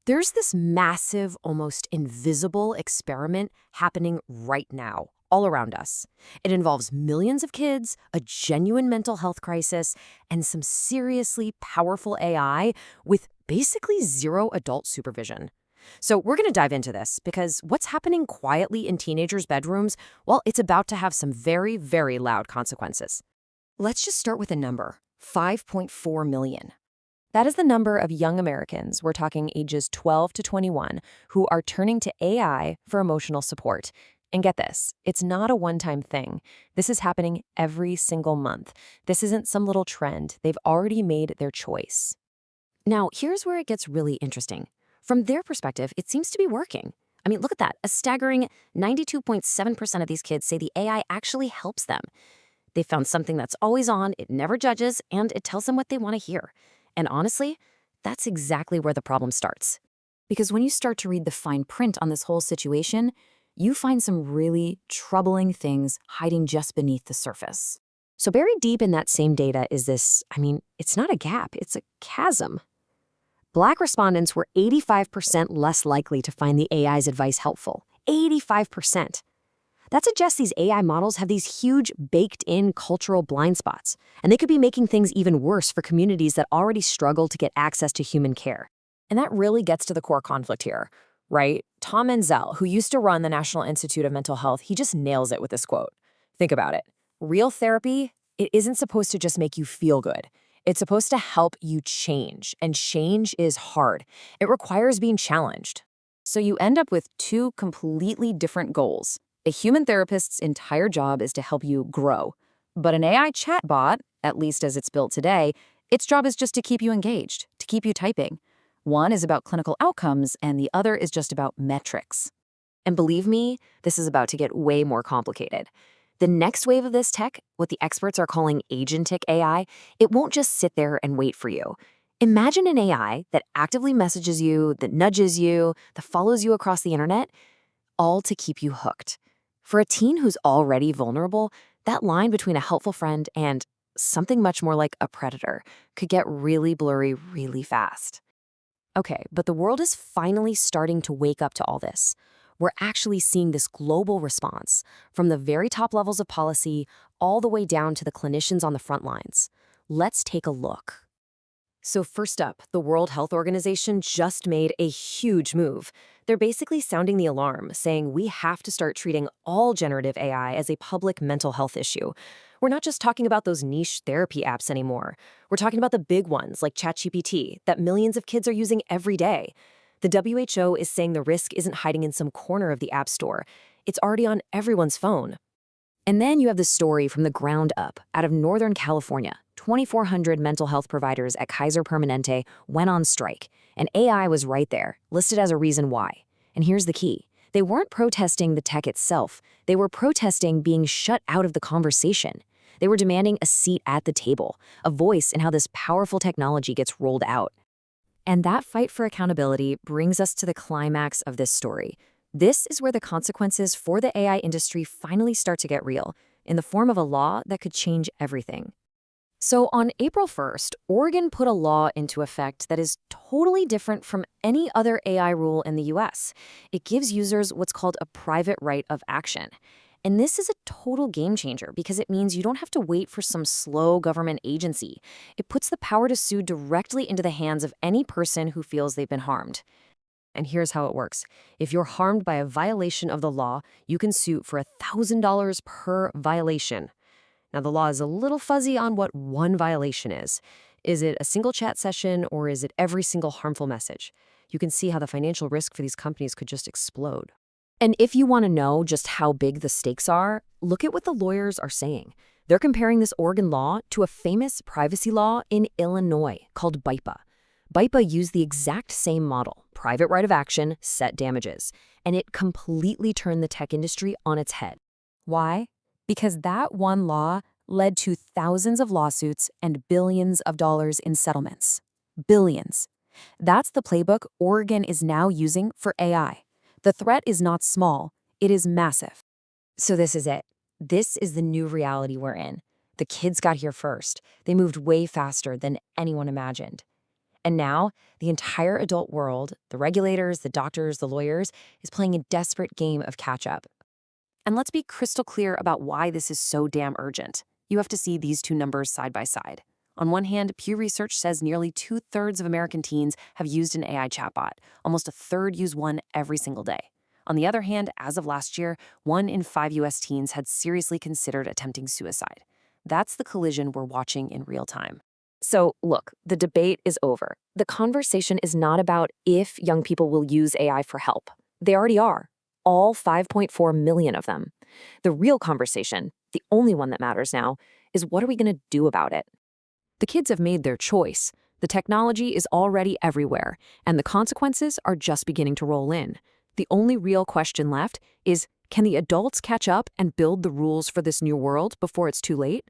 There's this massive, almost invisible experiment happening right now, all around us. It involves millions of kids, a genuine mental health crisis, and some seriously powerful AI with basically zero adult supervision. So we're going to dive into this because what's happening quietly in teenagers' bedrooms, well, it's about to have some very, very loud consequences. Let's just start with a number, 5.4 million. That is the number of young Americans, we're talking ages 12 to 21, who are turning to AI for emotional support. And get this, it's not a one-time thing. This is happening every single month. This isn't some little trend. They've already made their choice. Now, here's where it gets really interesting. From their perspective, it seems to be working. I mean, look at that. A staggering 92.7% of these kids say the AI actually helps them. They found something that's always on, it never judges, and it tells them what they want to hear. And honestly, that's exactly where the problem starts. Because when you start to read the fine print on this whole situation, you find some really troubling things hiding just beneath the surface. So buried deep in that same data is this, it's not a gap, it's a chasm. Black respondents were 85% less likely to find the AI's advice helpful. 85%. That suggests these AI models have these huge, baked-in cultural blind spots, and they could be making things even worse for communities that already struggle to get access to human care. And that really gets to the core conflict here, right? Tom Insel, who used to run the National Institute of Mental Health, he just nails it with this quote. Think about it. Real therapy, it isn't supposed to just make you feel good. It's supposed to help you change, and change is hard. It requires being challenged. So you end up with two completely different goals. A human therapist's entire job is to help you grow. But an AI chatbot, at least as it's built today, its job is just to keep you engaged, to keep you typing. One is about clinical outcomes, and the other is just about metrics. And believe me, this is about to get way more complicated. The next wave of this tech, what the experts are calling agentic AI, it won't just sit there and wait for you. Imagine an AI that actively messages you, that nudges you, that follows you across the internet, all to keep you hooked. For a teen who's already vulnerable, that line between a helpful friend and something much more like a predator could get really blurry really fast. Okay, but the world is finally starting to wake up to all this. We're actually seeing this global response from the very top levels of policy all the way down to the clinicians on the front lines. Let's take a look. So first up, the World Health Organization just made a huge move. They're basically sounding the alarm, saying we have to start treating all generative AI as a public mental health issue. We're not just talking about those niche therapy apps anymore. We're talking about the big ones like ChatGPT that millions of kids are using every day. The WHO is saying the risk isn't hiding in some corner of the App Store. It's already on everyone's phone. And then you have the story from the ground up out of Northern California. 2,400 mental health providers at Kaiser Permanente went on strike, and AI was right there, listed as a reason why. And here's the key. They weren't protesting the tech itself. They were protesting being shut out of the conversation. They were demanding a seat at the table, a voice in how this powerful technology gets rolled out. And that fight for accountability brings us to the climax of this story. This is where the consequences for the AI industry finally start to get real, in the form of a law that could change everything. So on April 1st, Oregon put a law into effect that is totally different from any other AI rule in the US. It gives users what's called a private right of action. And this is a total game changer because it means you don't have to wait for some slow government agency. It puts the power to sue directly into the hands of any person who feels they've been harmed. And here's how it works. If you're harmed by a violation of the law, you can sue for $1,000 per violation. Now, the law is a little fuzzy on what one violation is. Is it a single chat session or is it every single harmful message? You can see how the financial risk for these companies could just explode. And if you want to know just how big the stakes are, look at what the lawyers are saying. They're comparing this Oregon law to a famous privacy law in Illinois called BIPA. BIPA used the exact same model, private right of action, set damages, and it completely turned the tech industry on its head. Why? Because that one law led to thousands of lawsuits and billions of dollars in settlements. Billions. That's the playbook Oregon is now using for AI. The threat is not small, it is massive. So this is it. This is the new reality we're in. The kids got here first. They moved way faster than anyone imagined. And now, the entire adult world, the regulators, the doctors, the lawyers, is playing a desperate game of catch-up. And let's be crystal clear about why this is so damn urgent. You have to see these two numbers side by side. On one hand, Pew Research says nearly 2/3 of American teens have used an AI chatbot. Almost a third use one every single day. On the other hand, as of last year, 1 in 5 US teens had seriously considered attempting suicide. That's the collision we're watching in real time. So, look, the debate is over. The conversation is not about if young people will use AI for help. They already are. All 5.4 million of them. The real conversation, the only one that matters now, is what are we going to do about it? The kids have made their choice. The technology is already everywhere, and the consequences are just beginning to roll in. The only real question left is, can the adults catch up and build the rules for this new world before it's too late?